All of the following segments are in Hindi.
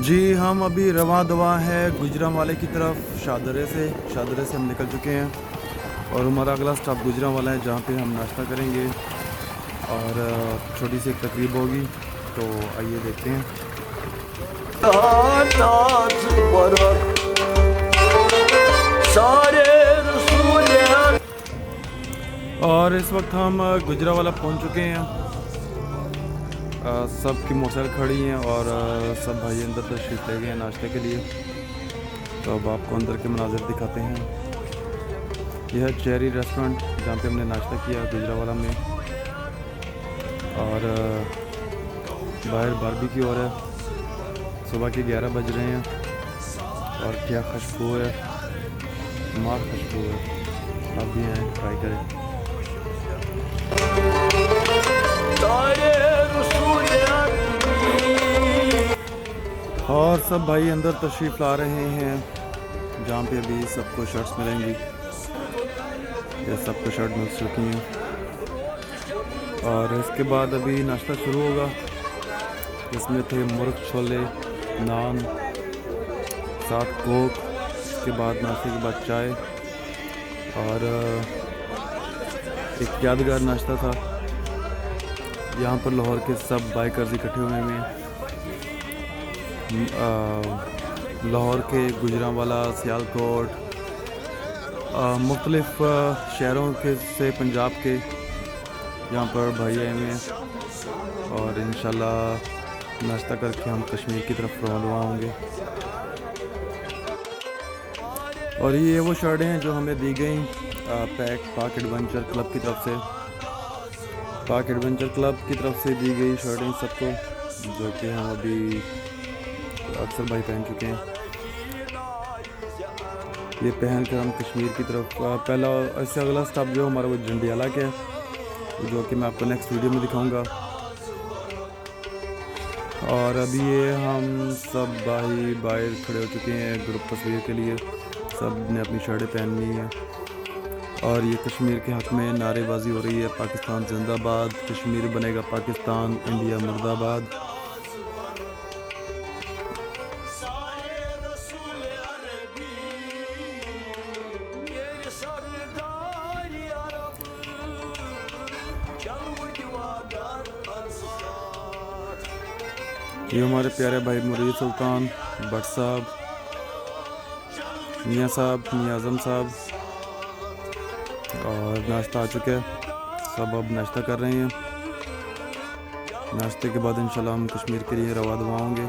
जी हम अभी रवां दवा हैं गुजरांवाले की तरफ। शाहदरे से हम निकल चुके हैं और हमारा अगला स्टॉप गुजरांवाला है, जहाँ पे हम नाश्ता करेंगे और छोटी सी एक तकरीब होगी। तो आइए देखते हैं। और इस वक्त हम गुजरांवाला पहुँच चुके हैं। सब की मोटरसाइकिल खड़ी हैं और सब भाई अंदर तशरीफ़ ले गए हैं नाश्ते के लिए। तो अब आपको अंदर के मनाज़िर दिखाते हैं। यह है चेरी रेस्टोरेंट, जहाँ पे हमने नाश्ता किया गुजरांवाला में। और बाहर बारबेक्यू हो रहा है। सुबह के 11 बज रहे हैं और क्या खुशबू है, मार खुशबू है। आप भी आएँ, ट्राई करें। और सब भाई अंदर तशरीफ़ ला रहे हैं, जहाँ पे अभी सबको शर्ट्स मिलेंगी। ये सबको शर्ट मिल चुकी हैं और इसके बाद अभी नाश्ता शुरू होगा। इसमें थे मुर्ग छोले, नान, साथ कोक। इसके बाद नाश्ते के बाद चाय और एक यादगार नाश्ता था। यहाँ पर लाहौर के सब बाइकर्स इकट्ठे हुए हैं। लाहौर के, गुजरांवाला, सियालकोट, मुख्तलिफ शहरों के से पंजाब के यहाँ पर भाई आए हुए हैं और इंशाल्लाह नाश्ता करके हम कश्मीर की तरफ रवाना होंगे। और ये वो शर्टें हैं जो हमें दी गई पाक एडवेंचर क्लब की तरफ से। पाक एडवेंचर क्लब की तरफ से दी गई शर्टें सबको, जो कि हम अभी अक्सर भाई पहन चुके हैं। ये पहन कर हम कश्मीर की तरफ पहला इससे अगला स्टॉप जो हमारा वो जंडियाला का है, जो कि मैं आपको नेक्स्ट वीडियो में दिखाऊंगा। और अभी ये हम सब भाई बाहर खड़े हो चुके हैं ग्रुप तस्वीर के लिए। सब ने अपनी शर्टें पहनी हैं और ये कश्मीर के हक़ में नारेबाजी हो रही है। पाकिस्तान जिंदाबाद, कश्मीर बनेगा पाकिस्तान, इंडिया मुर्दाबाद। ये हमारे प्यारे भाई मुरीद सुल्तान भट्ट साहब, मियाँ साहब, मियाँ आज़म साहब। और नाश्ता आ चुका है, सब अब नाश्ता कर रहे हैं। नाश्ते के बाद इंशाल्लाह हम कश्मीर के लिए रवाना होंगे।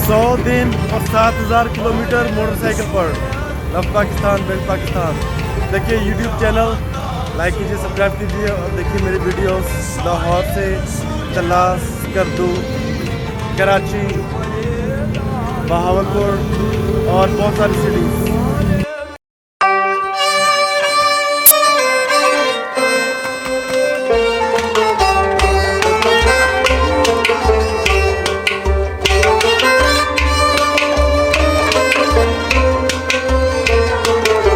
सौ दिन और 7000 किलोमीटर मोटरसाइकिल पर। Love Pakistan, bell Pakistan. देखिए यूट्यूब चैनल लाइक कीजिए, सब्सक्राइब कीजिए और देखिए मेरी वीडियोस लाहौर से तलाश, स्कर्दू, कराची, बहावलपुर और बहुत सारी सिटीज़।